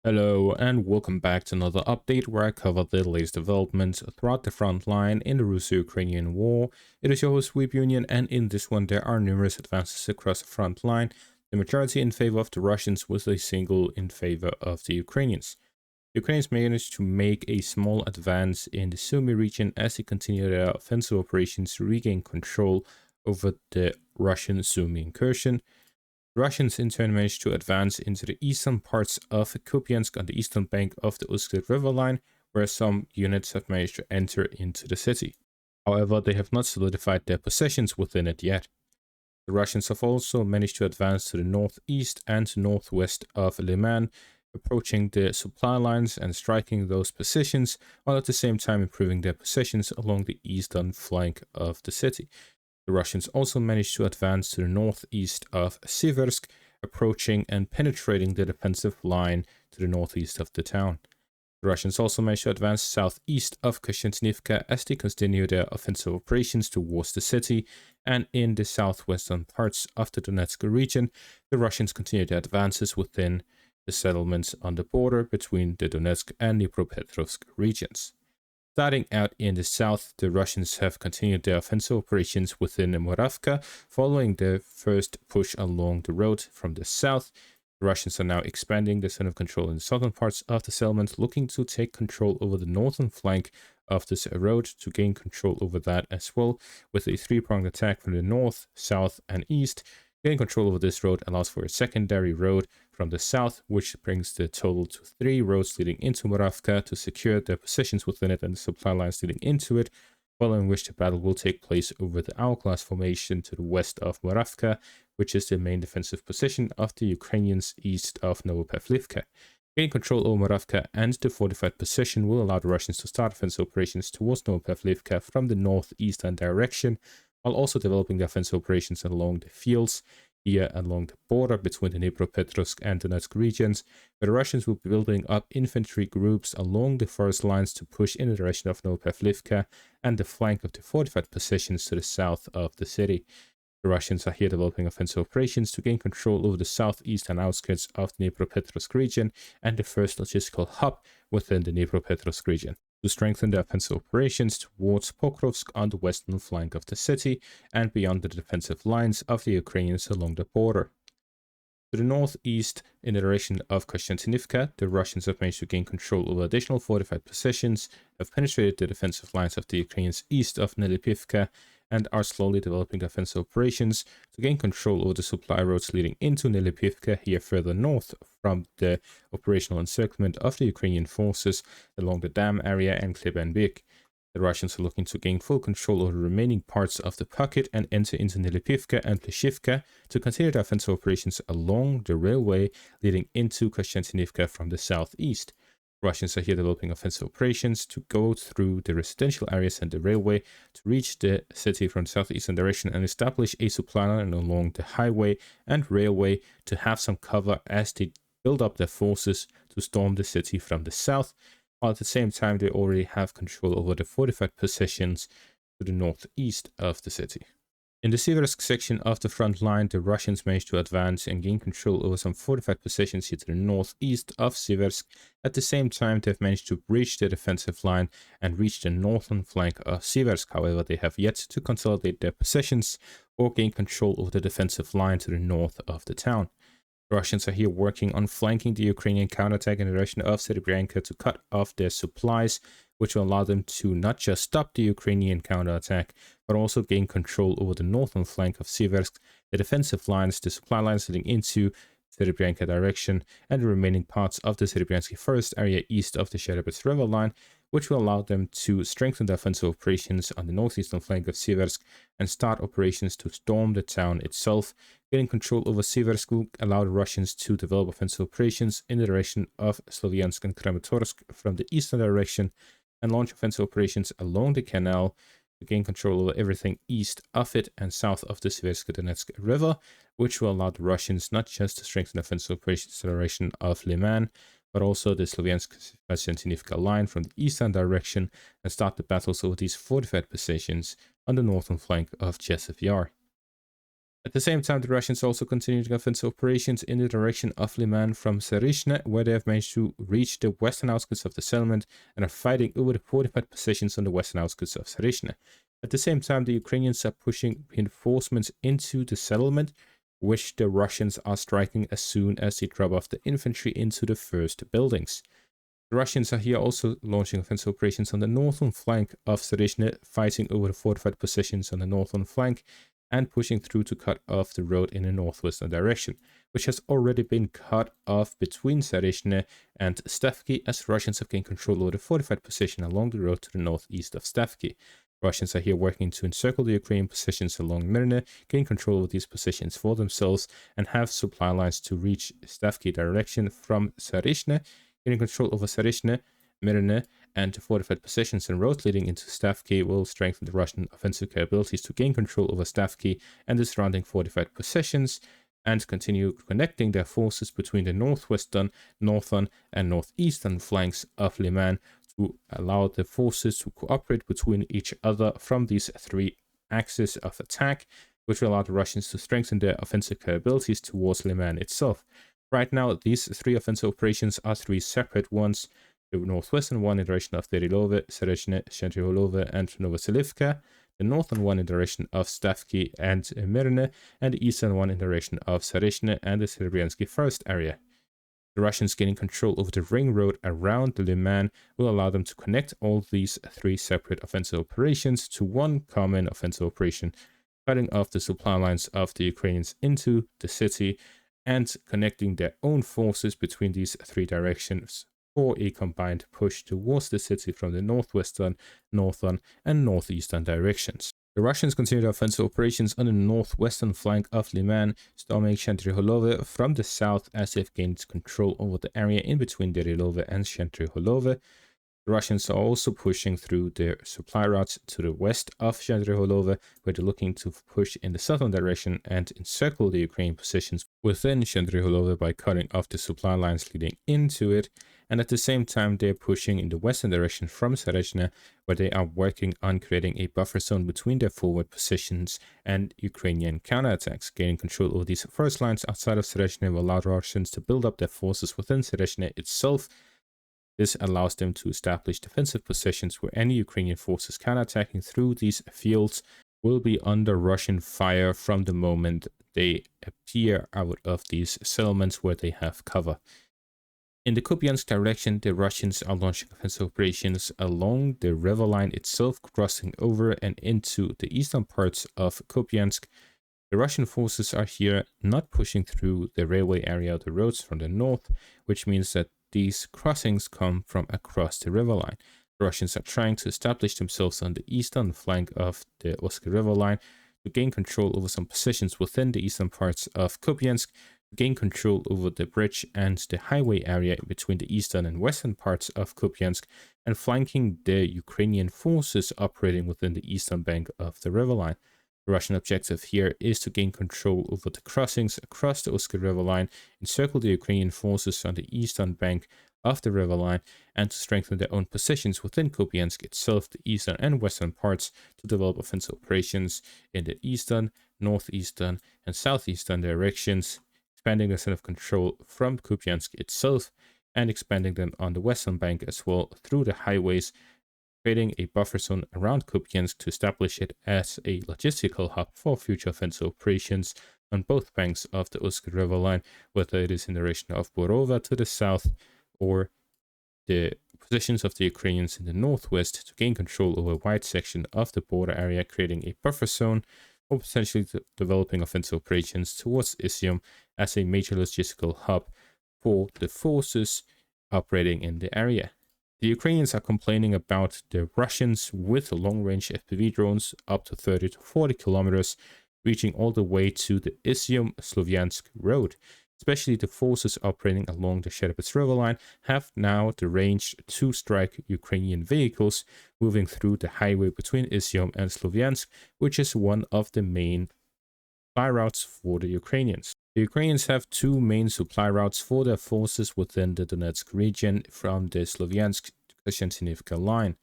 Hello and welcome back to another update where I cover the latest developments throughout the front line in the Russo-Ukrainian war. It is your host Sweep Union, and in this one there are numerous advances across the front line, the majority in favor of the Russians with a single in favor of the Ukrainians. The Ukrainians managed to make a small advance in the Sumi region as they continue their offensive operations to regain control over the Russian Sumi incursion. The Russians in turn managed to advance into the eastern parts of Copyansk on the eastern bank of the Usklit river line, where some units have managed to enter into the city. However, they have not solidified their positions within it yet. The Russians have also managed to advance to the northeast and northwest of Leman, approaching the supply lines and striking those positions, while at the same time improving their positions along the eastern flank of the city. The Russians also managed to advance to the northeast of Severk, approaching and penetrating the defensive line to the northeast of the town. The Russians also managed to advance southeast of Kashantinivka as they continue their offensive operations towards the city, and in the southwestern parts of the Donetsk region, the Russians continued their advances within the settlements on the border between the Donetsk and Dnipropetrovsk regions. Starting out in the south, the Russians have continued their offensive operations within Moravka, following their first push along the road from the south. The Russians are now expanding the zone of control in the southern parts of the settlement, looking to take control over the northern flank of this road to gain control over that as well, with a three-pronged attack from the north, south, and east. Getting control over this road allows for a secondary road from the south, which brings the total to 3 roads leading into Moravka to secure their positions within it and the supply lines leading into it, following which the battle will take place over the hourglass formation to the west of Moravka, which is the main defensive position of the Ukrainians east of Neplilka. Gaining control over Moravka and the fortified position will allow the Russians to start offensive operations towards Neplilka from the northeastern direction, while also developing the offensive operations along the fields here along the border between the Dnipropetrovsk and Donetsk regions, where the Russians will be building up infantry groups along the forest lines to push in the direction of Neplilka and the flank of the fortified positions to the south of the city. The Russians are here developing offensive operations to gain control over the southeastern outskirts of the Dnipropetrovsk region and the first logistical hub within the Dnipropetrovsk region, to strengthen the offensive operations towards Pokrovsk on the western flank of the city and beyond the defensive lines of the Ukrainians along the border. To the northeast, in the direction of Kashantinka, the Russians have managed to gain control over additional fortified positions, have penetrated the defensive lines of the Ukrainians east of Neplilka, and are slowly developing offensive operations to gain control over the supply roads leading into Neplilka here further north from the operational encirclement of the Ukrainian forces along the dam area and Copyansk. The Russians are looking to gain full control over the remaining parts of the pocket and enter into Neplilka and Pleshivka to continue their offensive operations along the railway leading into Kashantinivka from the southeast. Russians are here developing offensive operations to go through the residential areas and the railway to reach the city from the southeastern direction and establish a supply line along the highway and railway to have some cover as they build up their forces to storm the city from the south, while at the same time they already have control over the fortified positions to the northeast of the city. In the Seversk section of the front line, the Russians managed to advance and gain control over some fortified positions here to the northeast of Seversk. At the same time, they've managed to breach the defensive line and reach the northern flank of Seversk. However, they have yet to consolidate their positions or gain control over the defensive line to the north of the town. The Russians are here working on flanking the Ukrainian counterattack in the direction of Serbyanka to cut off their supplies, which will allow them to not just stop the Ukrainian counterattack, but also gain control over the northern flank of Seversk, the defensive lines, the supply lines leading into Serbyanka direction, and the remaining parts of the Serbyansky forest area east of the Shandre river line, which will allow them to strengthen the offensive operations on the northeastern flank of Seversk and start operations to storm the town itself. Getting control over Seversk will allow the Russians to develop offensive operations in the direction of Slovyansk and Kramatorsk from the eastern direction and launch offensive operations along the canal to gain control over everything east of it and south of the Seversk-Donetsk river, which will allow the Russians not just to strengthen offensive operations in the direction of Leman, but also the Slovyansk-Kostyantynivka line from the eastern direction and start the battles over these fortified positions on the northern flank of Chasiv Yar. At the same time, the Russians also continued offensive operations in the direction of Leman from Sarishne, where they have managed to reach the western outskirts of the settlement and are fighting over the fortified positions on the western outskirts of Sarishne. At the same time, the Ukrainians are pushing reinforcements into the settlement, which the Russians are striking as soon as they drop off the infantry into the first buildings. The Russians are here also launching offensive operations on the northern flank of Sarishne, fighting over the fortified positions on the northern flank and pushing through to cut off the road in the northwestern direction, which has already been cut off between Sarishne and Stavki, as Russians have gained control over the fortified position along the road to the northeast of Stavki. Russians are here working to encircle the Ukrainian positions along Mirne, gain control of these positions for themselves, and have supply lines to reach Stavki direction from Sarishne, getting control over Sarishne, Mirne, and fortified positions and roads leading into Stavki will strengthen the Russian offensive capabilities to gain control over Stavki and the surrounding fortified positions, and continue connecting their forces between the northwestern, northern, and northeastern flanks of Leman to allow the forces to cooperate between each other from these three axes of attack, which will allow the Russians to strengthen their offensive capabilities towards Leman itself. Right now, these three offensive operations are three separate ones. The northwestern one in the direction of Derilove, Sereshne, Shandre Holov, and Novoselivka, the northern one in the direction of Stavki and Mirne, and the eastern one in the direction of Sarishne and the Serbiansky forest area. The Russians gaining control over the ring road around the Leman will allow them to connect all these three separate offensive operations to one common offensive operation, cutting off the supply lines of the Ukrainians into the city and connecting their own forces between these three directions for a combined push towards the city from the northwestern, northern, and northeastern directions. The Russians continued offensive operations on the northwestern flank of Leman, storming Shandre Holov from the south as they've gained control over the area in between Derilove and Shandre Holov. The Russians are also pushing through their supply routes to the west of Shandre Holov, where they're looking to push in the southern direction and encircle the Ukrainian positions within Shandre Holov by cutting off the supply lines leading into it. And at the same time, they're pushing in the western direction from Sarezhne, where they are working on creating a buffer zone between their forward positions and Ukrainian counterattacks. Gaining control over these first lines outside of Sarezhne will allow Russians to build up their forces within Sarezhne itself. This allows them to establish defensive positions where any Ukrainian forces counterattacking through these fields will be under Russian fire from the moment they appear out of these settlements where they have cover. In the Copyansk direction, the Russians are launching offensive operations along the river line itself, crossing over and into the eastern parts of Copyansk. The Russian forces are here not pushing through the railway area of the roads from the north, which means that these crossings come from across the river line. The Russians are trying to establish themselves on the eastern flank of the Oskar river line to gain control over some positions within the eastern parts of Copyansk, to gain control over the bridge and the highway area between the eastern and western parts of Copyansk, and flanking the Ukrainian forces operating within the eastern bank of the river line. The Russian objective here is to gain control over the crossings across the Oskar river line, encircle the Ukrainian forces on the eastern bank of the river line, and to strengthen their own positions within Copyansk itself, the eastern and western parts, to develop offensive operations in the eastern, northeastern, and southeastern directions, expanding their zone of control from Copyansk itself, and expanding them on the western bank as well through the highways, creating a buffer zone around Copyansk to establish it as a logistical hub for future offensive operations on both banks of the Oskar river line, whether it is in the direction of Borova to the south or the positions of the Ukrainians in the northwest, to gain control over a wide section of the border area, creating a buffer zone, or potentially developing offensive operations towards Izium as a major logistical hub for the forces operating in the area. The Ukrainians are complaining about the Russians with long-range FPV drones up to 30 to 40 kilometers, reaching all the way to the Izium-Slovyansk road. Especially the forces operating along the Sherebets river line have now the range to strike Ukrainian vehicles moving through the highway between Izium and Slovyansk, which is one of the main supply routes for the Ukrainians. The Ukrainians have two main supply routes for their forces within the Donetsk region from the Slovyansk-Kostyantynivka line.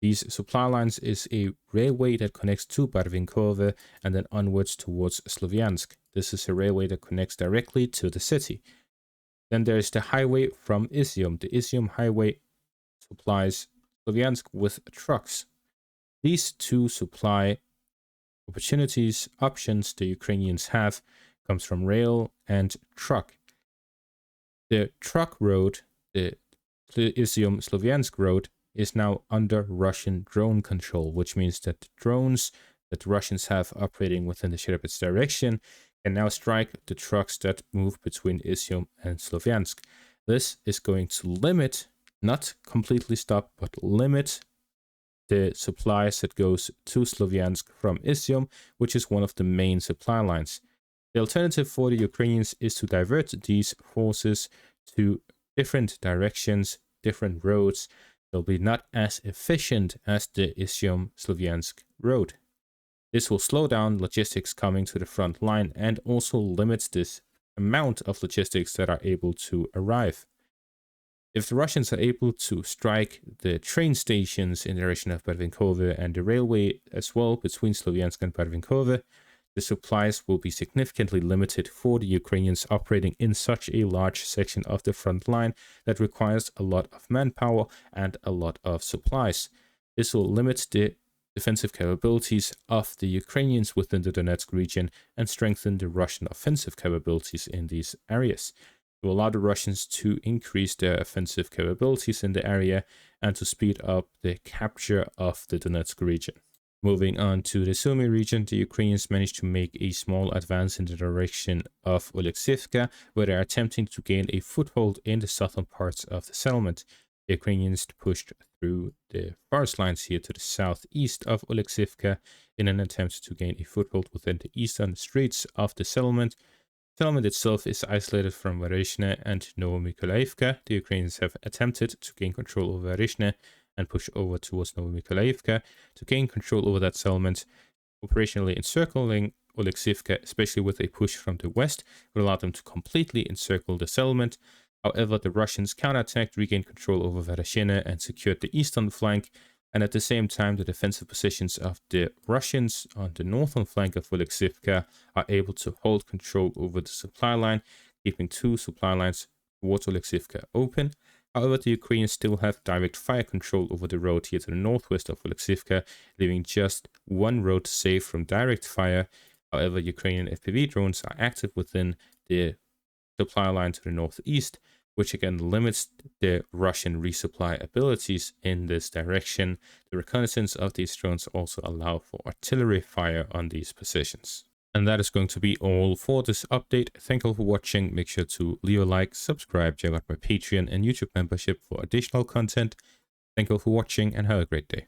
These supply lines is a railway that connects to Barvinkove and then onwards towards Slovyansk. This is a railway that connects directly to the city. Then there is the highway from Izium. The Izium highway supplies Slovyansk with trucks. These two supply options the Ukrainians have comes from rail and truck. The truck road, the Izium-Slovyansk road, is now under Russian drone control, which means that the drones that the Russians have operating within the Sherebets direction can now strike the trucks that move between Izium and Slovyansk. This is going to limit, not completely stop, but limit the supplies that goes to Slovyansk from Izium, which is one of the main supply lines. The alternative for the Ukrainians is to divert these forces to different directions, different roads. They'll be not as efficient as the Izium-Slovyansk road. This will slow down logistics coming to the front line and also limits this amount of logistics that are able to arrive. If the Russians are able to strike the train stations in the direction of Barvinkove and the railway as well between Slovyansk and Barvinkove, the supplies will be significantly limited for the Ukrainians operating in such a large section of the front line that requires a lot of manpower and a lot of supplies. This will limit the defensive capabilities of the Ukrainians within the Donetsk region and strengthen the Russian offensive capabilities in these areas. It will allow the Russians to increase their offensive capabilities in the area and to speed up the capture of the Donetsk region. Moving on to the Sumi region, the Ukrainians managed to make a small advance in the direction of Oleksivka, where they are attempting to gain a foothold in the southern parts of the settlement. The Ukrainians pushed through the forest lines here to the southeast of Oleksivka in an attempt to gain a foothold within the eastern streets of the settlement. The settlement itself is isolated from Varishne and Novomykolaivka. The Ukrainians have attempted to gain control over Varishne and push over towards Novomykolaivka to gain control over that settlement. Operationally encircling Oleksivka, especially with a push from the west, would allow them to completely encircle the settlement. However, the Russians counterattacked, regained control over Varashina and secured the eastern flank, and at the same time the defensive positions of the Russians on the northern flank of Oleksivka are able to hold control over the supply line, keeping two supply lines towards Oleksivka open. However, the Ukrainians still have direct fire control over the road here to the northwest of Oleksivka, leaving just one road safe from direct fire. However, Ukrainian FPV drones are active within the supply line to the northeast, which again limits the Russian resupply abilities in this direction. The reconnaissance of these drones also allow for artillery fire on these positions. And that is going to be all for this update. Thank you all for watching. Make sure to leave a like, subscribe, check out my Patreon and YouTube membership for additional content. Thank you all for watching and have a great day.